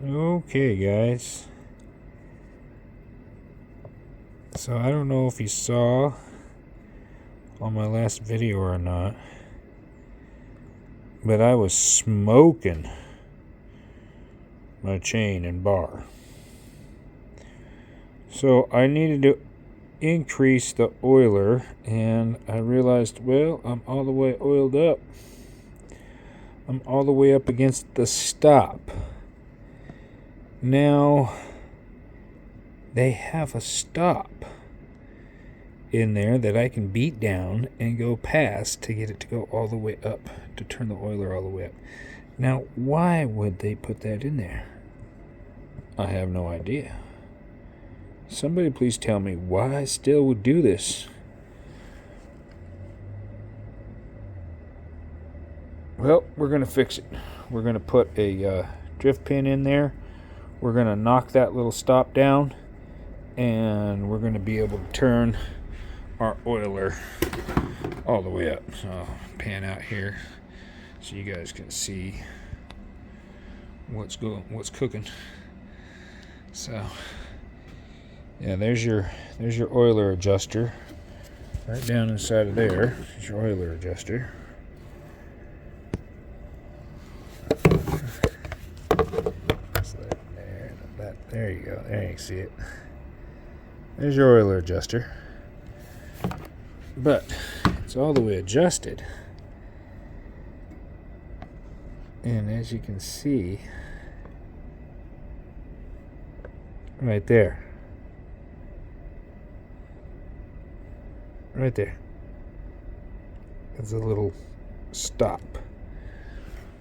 Okay, guys. So I don't know if you saw on my last video or not, but I was smoking my chain and bar. So I needed to increase the oiler, and I realized, well, I'm all the way oiled up. I'm all the way up against the stop. Now, they have a stop in there that I can beat down and go past to get it to go all the way up, to turn the oiler all the way up. Now, why would they put that in there? I have no idea. Somebody please tell me why Stihl would do this. Well, we're going to fix it. We're going to put a drift pin in there. We're going to knock that little stop down, and we're going to be able to turn our oiler all the way up. So I'll pan out here so you guys can see what's cooking. So yeah, there's your oiler adjuster right down inside of there. There's your oiler adjuster. There you go. There you can see it. There's your oiler adjuster. But it's all the way adjusted. And as you can see, right there. Right there. There's a little stop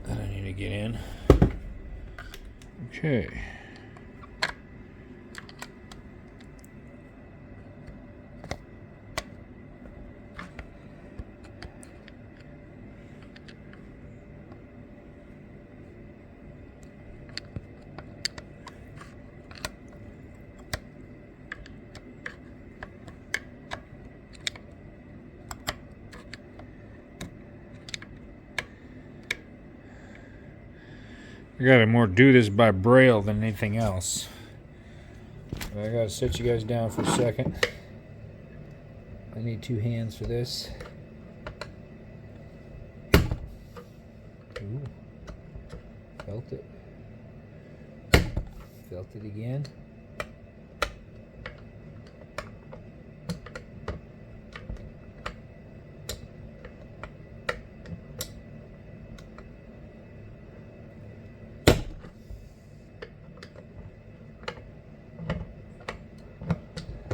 that I need to get in. Okay. I gotta more do this by braille than anything else. I gotta sit you guys down for a second. I need 2 hands for this. Ooh. Felt it. Felt it again.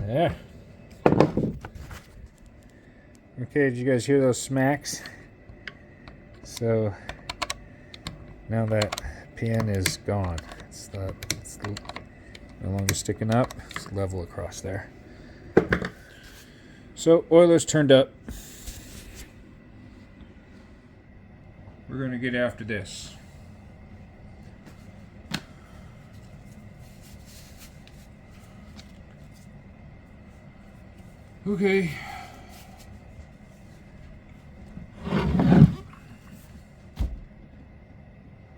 There. Okay, did you guys hear those smacks? So now that pin is gone. It's no longer sticking up. It's level across there. So oiler's turned up. We're going to get after this. Okay.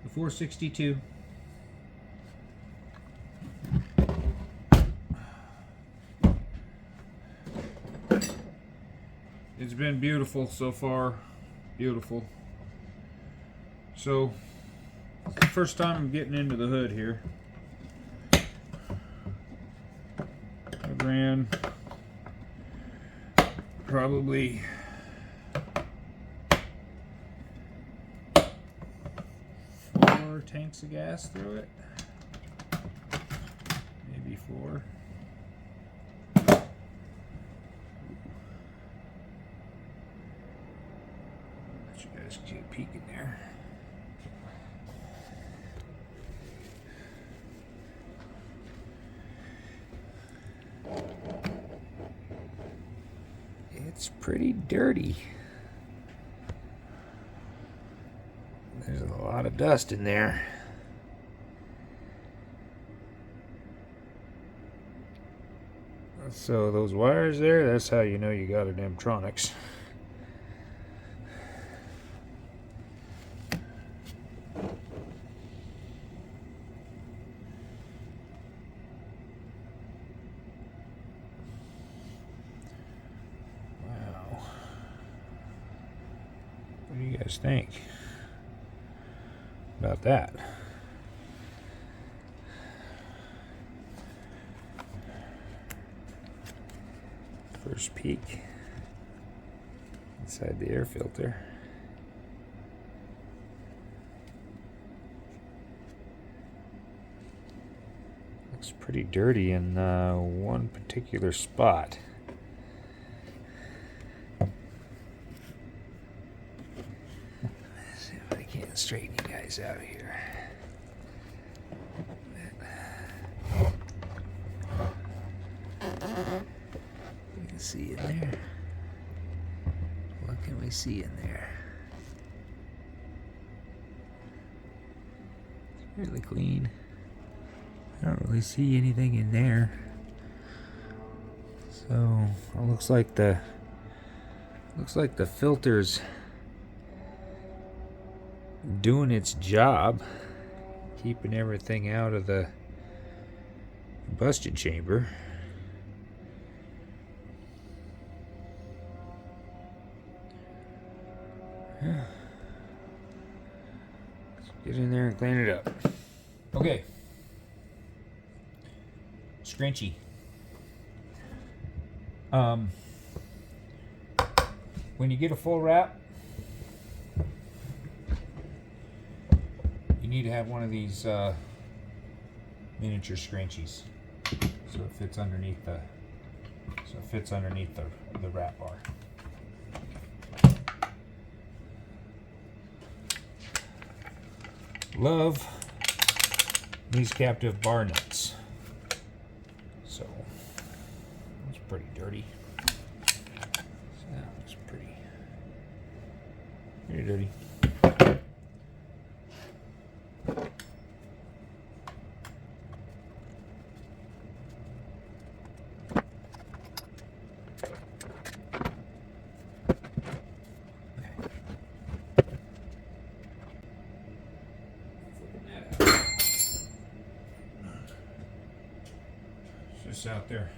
The 462. It's been beautiful so far. Beautiful. So, first time I'm getting into the hood here. I ran probably 4 tanks of gas through it, maybe 4. Let you guys get a peek in there. It's pretty dirty. There's a lot of dust in there. So those wires there, that's how you know you got an Emtronics. guys think about that? First peek inside the air filter. Looks pretty dirty in one particular spot. Let's see if I can straighten you guys out here. You can see in there. What can we see in there? It's really clean. I don't really see anything in there. So it looks like the filter's doing its job, keeping everything out of the combustion chamber. Yeah. Let's get in there and clean it up. Okay. Scrunchy. When you get a full wrap, you need to have one of these miniature scrunchies, so it fits underneath the wrap bar. Love these captive bar nuts. So it's pretty dirty. So that looks pretty dirty. Just out there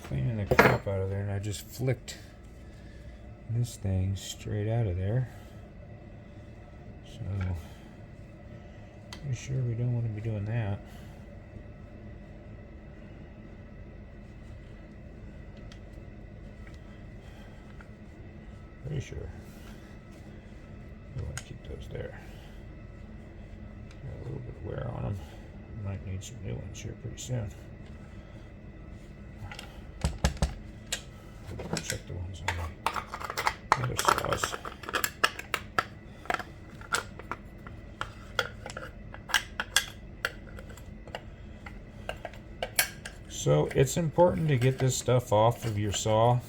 cleaning the crap out of there, and I just flicked this thing straight out of there. So pretty sure we don't want to be doing that. Pretty sure we want to keep those there. Got a little bit of wear on them. Might need some new ones here pretty soon. Check the ones on the other saws. So it's important to get this stuff off of your saw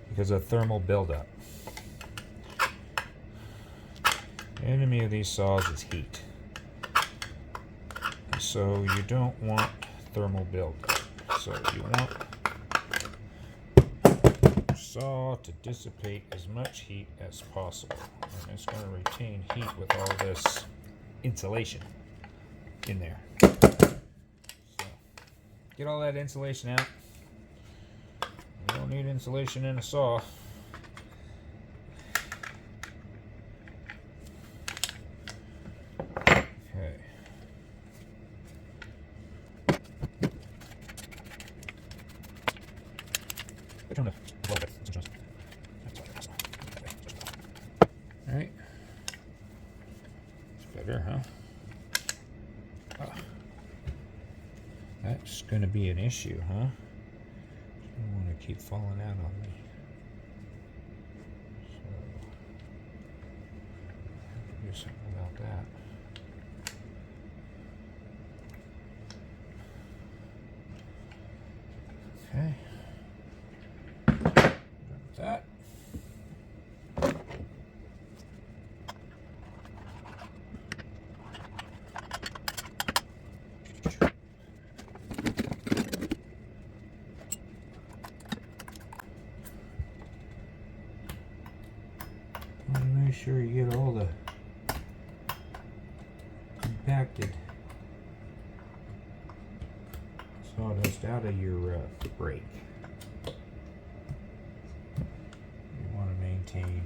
because of thermal buildup. The enemy of these saws is heat. So you don't want thermal buildup. So you want saw to dissipate as much heat as possible, and it's going to retain heat with all this insulation in there. So get all that insulation out. You don't need insulation in a saw. Okay. Alright. It's better, huh? That's going to be an issue, huh? I don't want to keep falling out on me. So, I have to do something about that. Okay. Done with that. Make sure you get all the compacted sawdust out of your brake. You want to maintain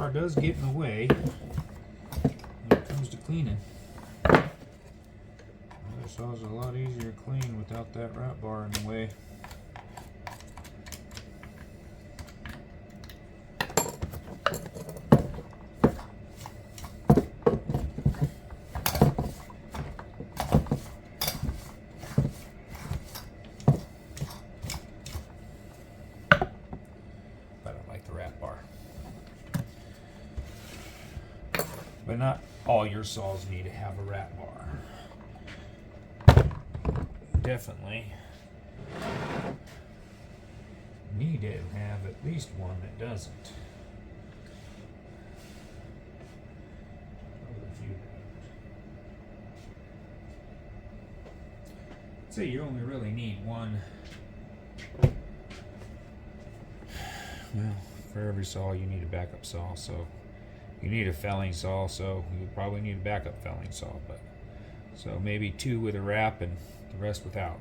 bar does get in the way when it comes to cleaning. Other saws are a lot easier to clean without that rat bar in the way. But not all your saws need to have a rat bar. Definitely need to have at least one that doesn't. I'd say you only really need one. Well, for every saw you need a backup saw, so you need a felling saw, so you probably need a backup felling saw, but so maybe 2 with a wrap and the rest without.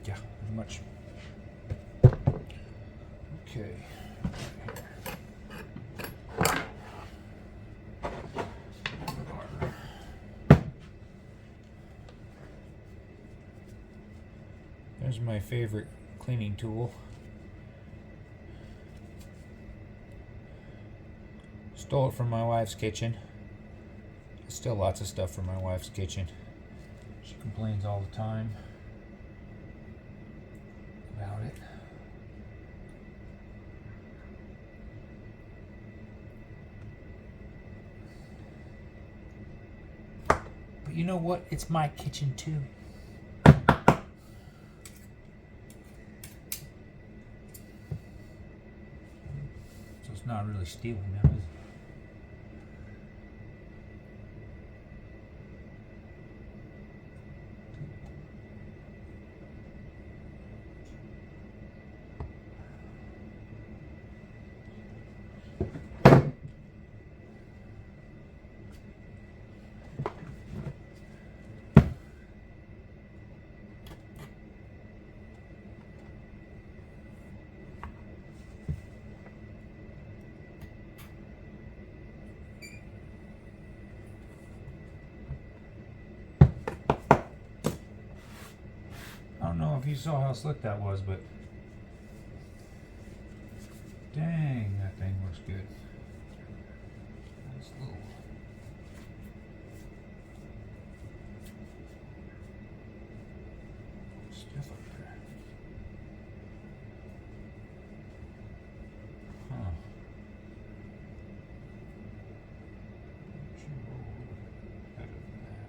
Yeah, pretty much. Okay. There's my favorite cleaning tool. Stole it from my wife's kitchen. Still lots of stuff from my wife's kitchen. She complains all the time about it. But you know what? It's my kitchen too. Not really Stihl now, is it? I don't know if you saw how slick that was, but dang, that thing looks good. Nice little stuff up there. Huh. Should roll a little bit better than that.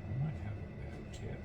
I might have a bad tip.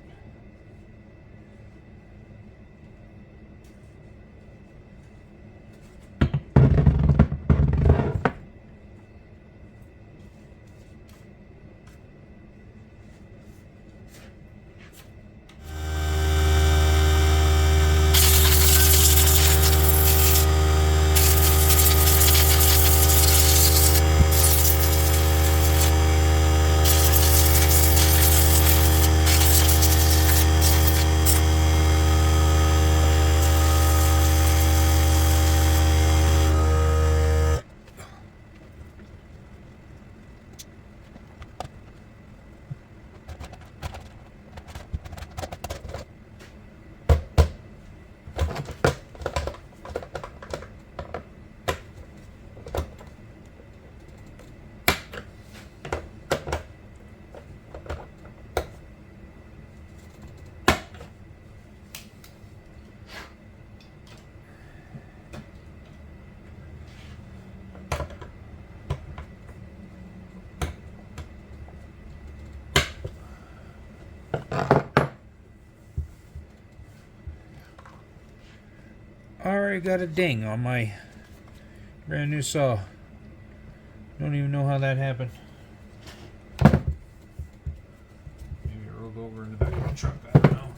Already got a ding on my brand new saw. Don't even know how that happened. Maybe it rolled over in the back of the truck, I don't know.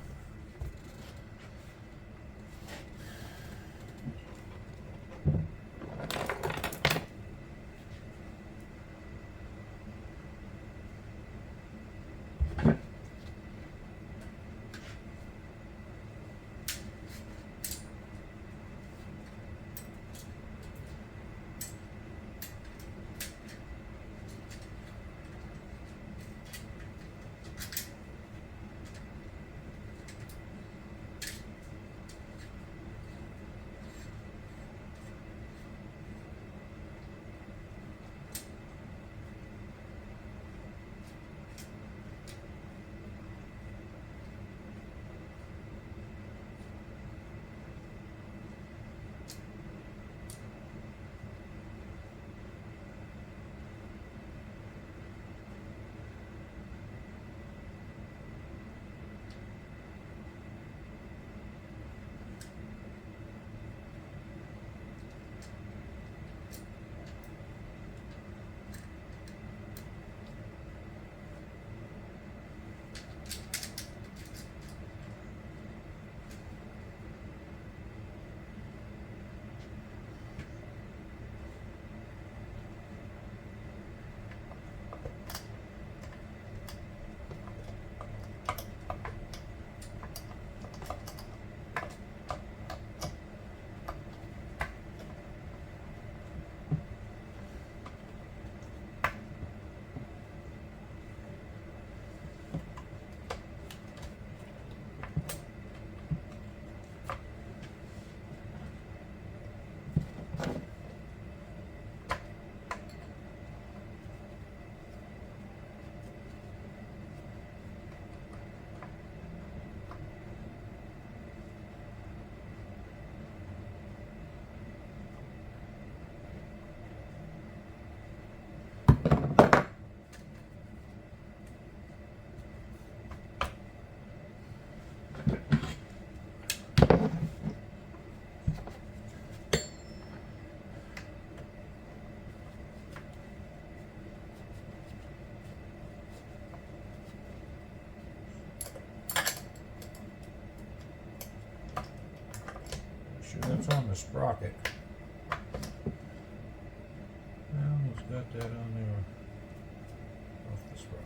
the sprocket. I almost got that on there off the sprocket.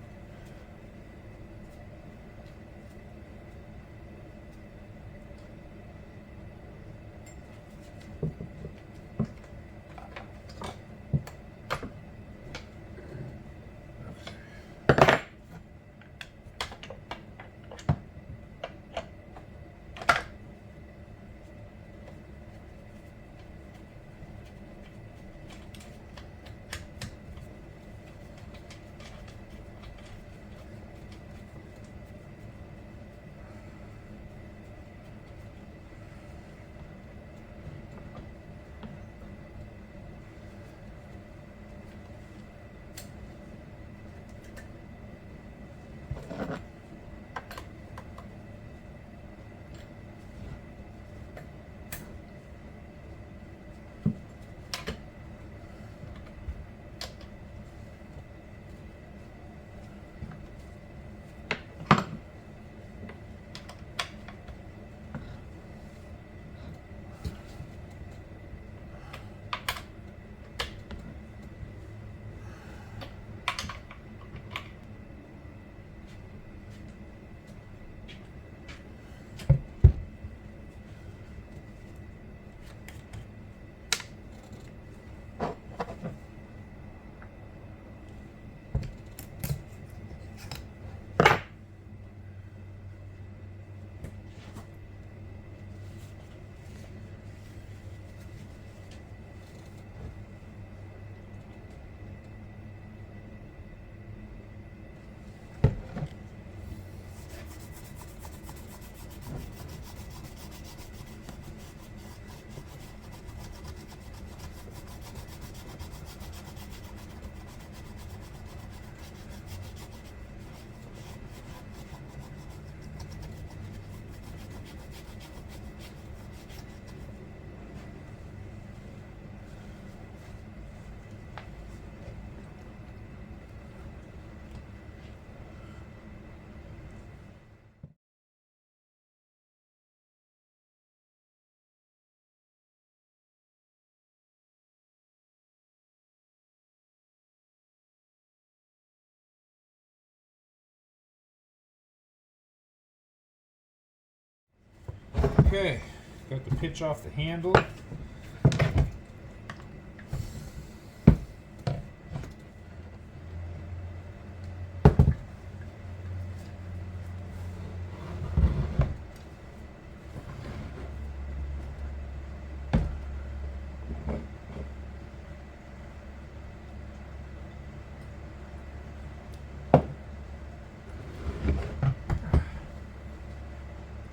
Okay, got the pitch off the handle.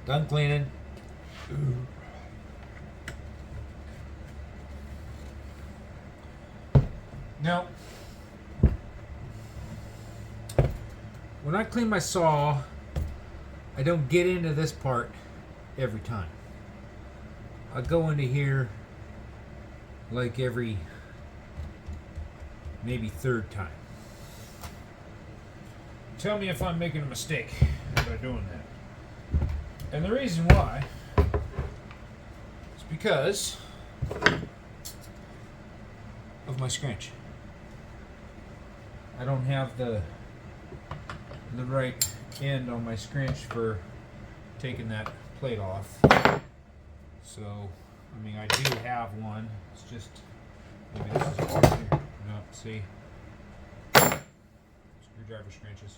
Done cleaning. Now, when I clean my saw, I don't get into this part every time. I go into here like every maybe third time. Tell me if I'm making a mistake by doing that. And the reason why is because of my scrunch. I don't have the right end on my scrunch for taking that plate off. So, I mean, I do have one. It's just maybe this is easier. No, see, screwdriver scrunches.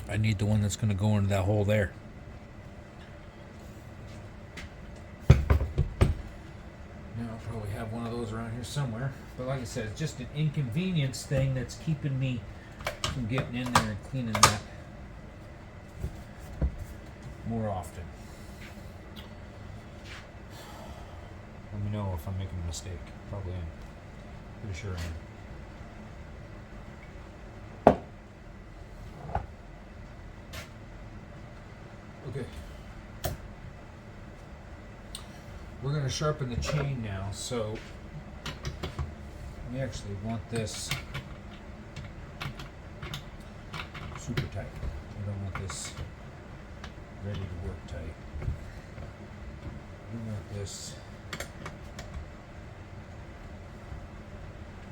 I need the one that's going to go into that hole there. Now I'll probably have one of those around here somewhere. But like I said, it's just an inconvenience thing that's keeping me from getting in there and cleaning that more often. Let me know if I'm making a mistake. Probably am. Pretty sure I am. Okay, we're going to sharpen the chain now, so We actually want this super tight. We don't want this ready to work tight. We want this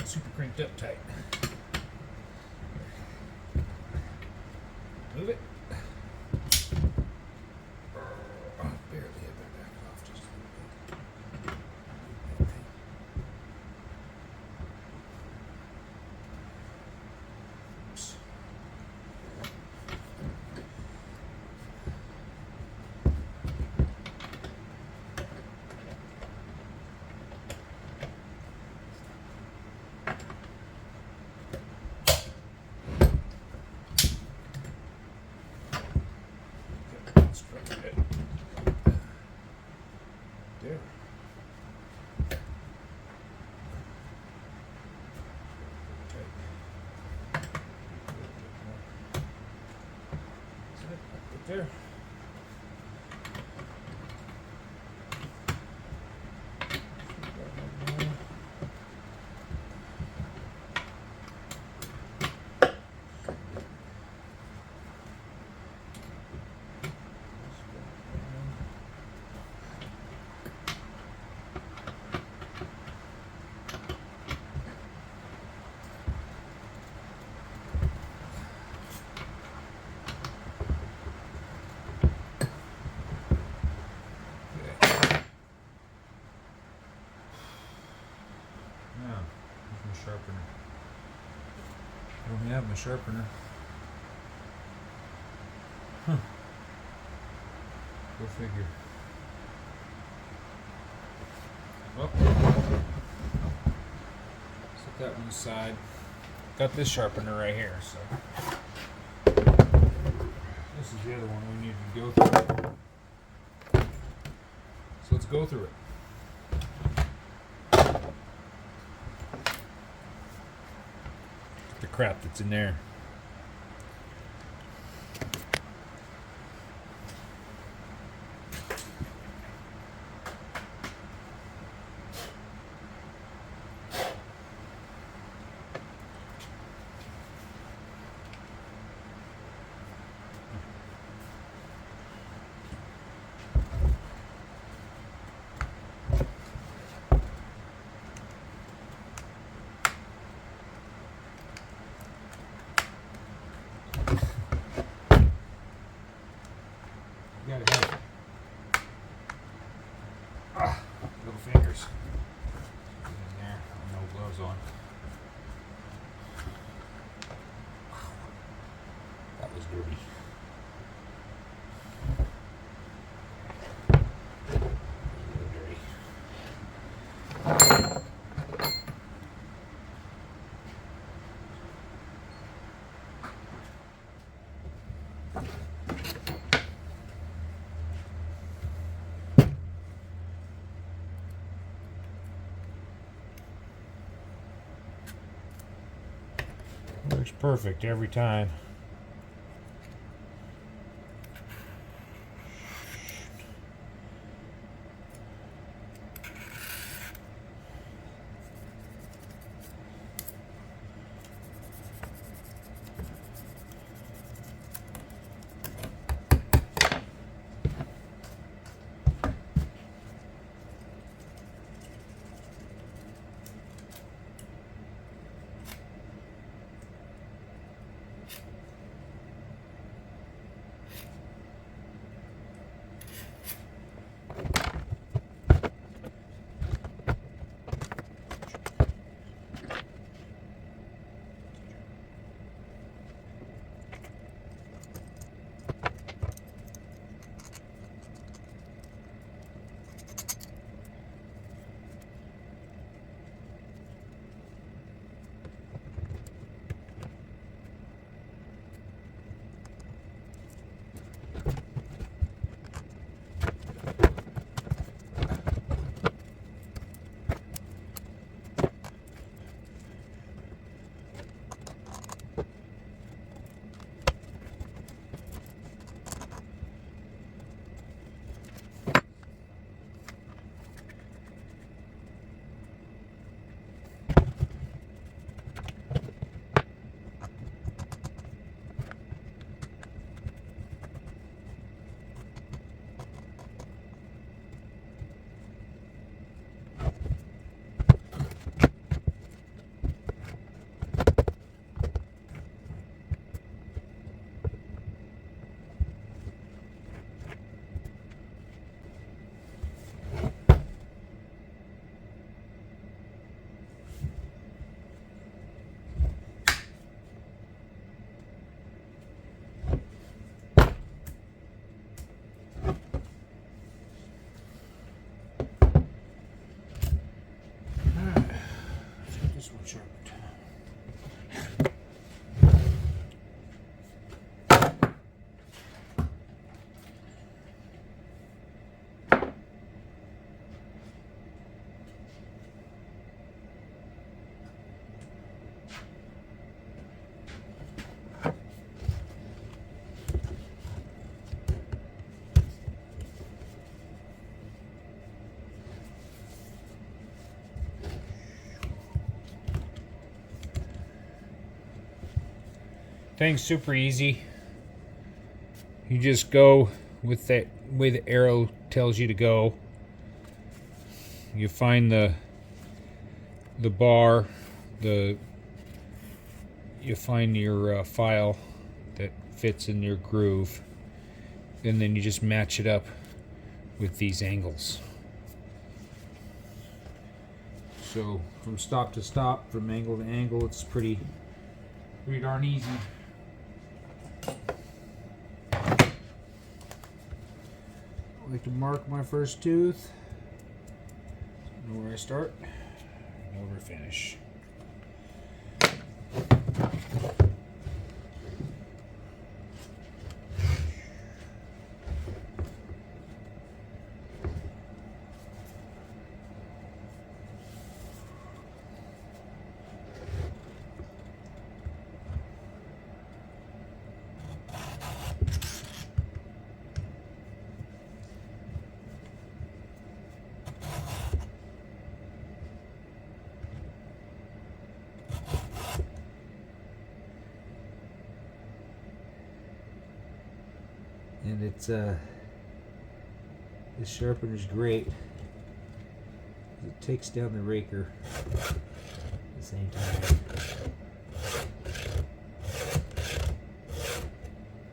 super cranked up tight. Move it. Oh, barely had my back off just a little bit. Oops. Let's try it. There. There. Sharpener. I don't have my sharpener. Huh. Go figure. Well, set that one aside. Got this sharpener right here, so this is the other one we need to go through. So let's go through it. The crap that's in there. You gotta have little fingers. Get in there, no gloves on. That was dirty. Works perfect every time. Thing's super easy. You just go with that way the arrow tells you to go. You find the bar, you find your file that fits in your groove, and then you just match it up with these angles. So from stop to stop, from angle to angle, it's pretty darn easy. I like to mark my first tooth, know where I start, know where I finish. And it's this sharpener's great. It takes down the raker at the same time.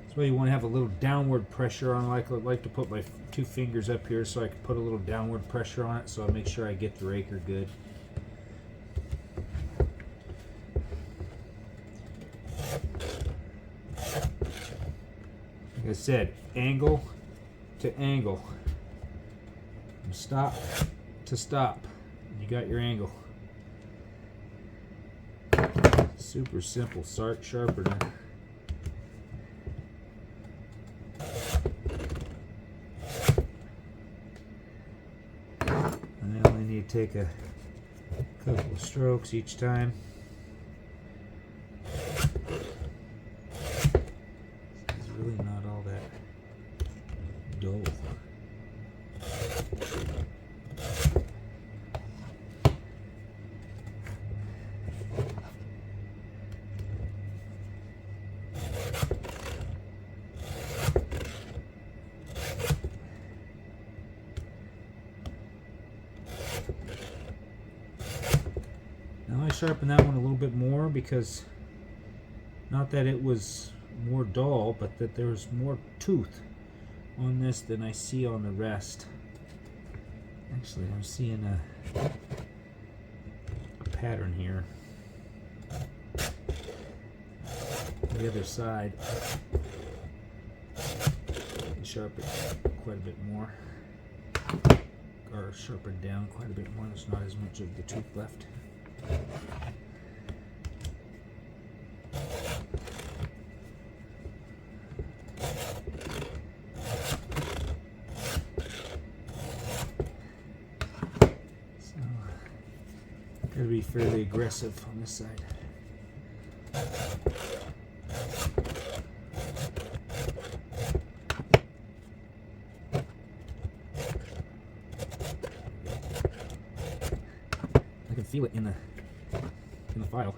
That's why you want to have a little downward pressure on. I like to put my 2 fingers up here so I can put a little downward pressure on it, so I make sure I get the raker good. Like I said, angle to angle, from stop to stop, you got your angle. Super simple sharpener. And I only need to take a couple of strokes each time. Really not all that dull. Now I sharpen that one a little bit more because not that it was more dull, but that there's more tooth on this than I see on the rest. Actually, I'm seeing a pattern here. The other side, sharpen quite a bit more, or sharpen down quite a bit more. There's not as much of the tooth left. Gotta be fairly aggressive on this side. I can feel it in the file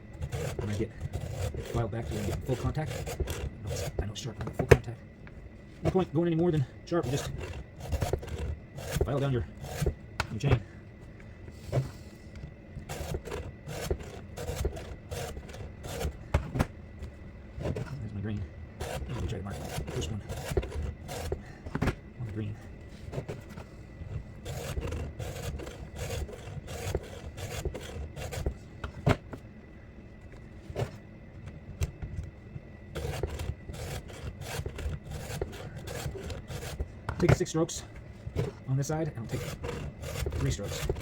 when I get the file back to get full contact. I know it's sharp when I get full contact. No point going any more than sharp. You just file down your chain. Green. Let me try to mark the first one on the green. Take 6 strokes on this side, and I'll take 3 strokes on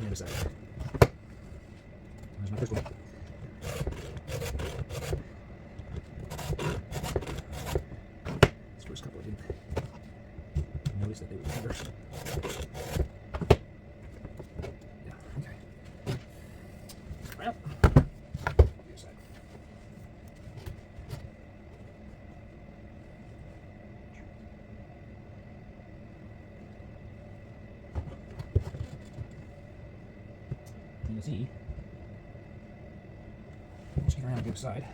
the other side. There's my first one. First couple I didn't notice that they were fingers. Yeah, okay. Well, the other side. You can see, check around the other side.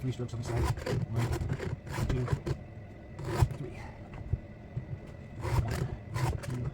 3 strokes on the side. 1, 2, 3. 1, 2.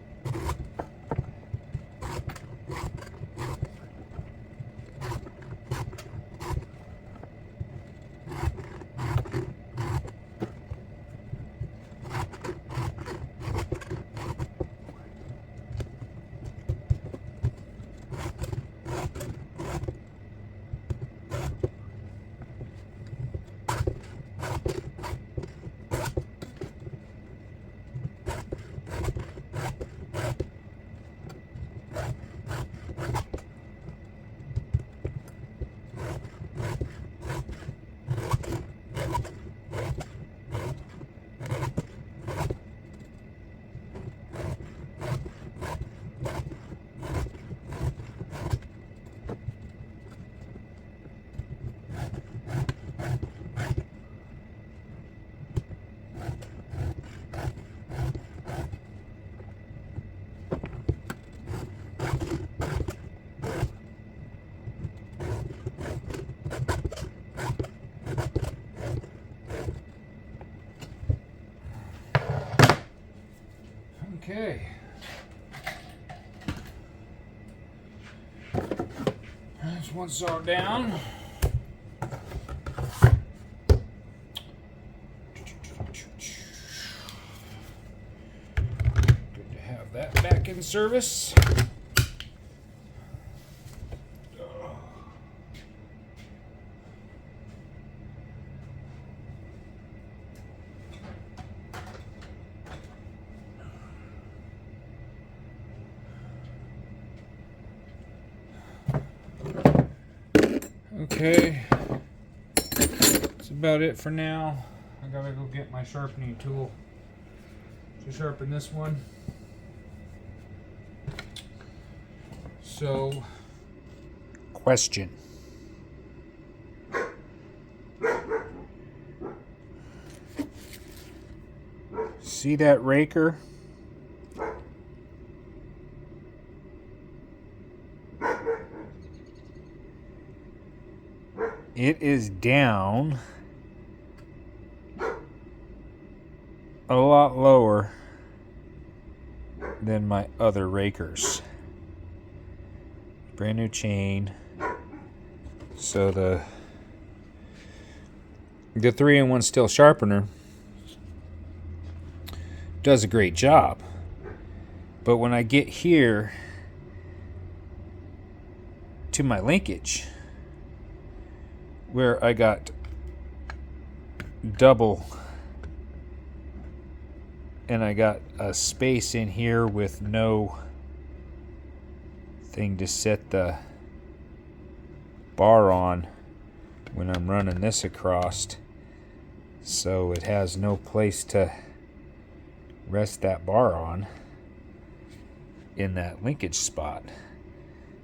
Okay. That's one saw down. Good to have that back in service. Okay, that's about it for now. I gotta go get my sharpening tool to sharpen this one. So, question. See that raker? It is down a lot lower than my other rakers. Brand new chain. So the 3-in-1 Stihl sharpener does a great job. But when I get here to my linkage, where I got double, and I got a space in here with no thing to set the bar on when I'm running this across, so it has no place to rest that bar on in that linkage spot.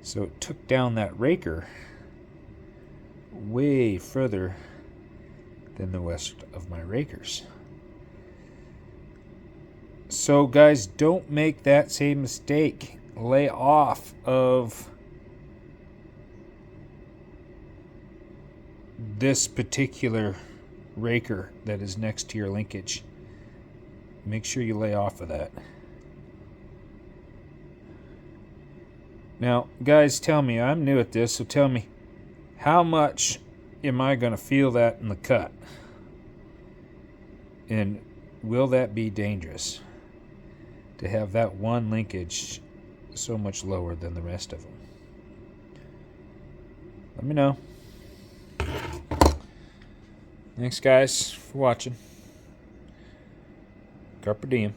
So it took down that raker way further than the rest of my rakers. So guys, don't make that same mistake. Lay off of this particular raker that is next to your linkage. Make sure you lay off of that. Now, guys, tell me, I'm new at this, so tell me, how much am I going to feel that in the cut? And will that be dangerous to have that one linkage so much lower than the rest of them? Let me know. Thanks, guys, for watching. Carpe diem.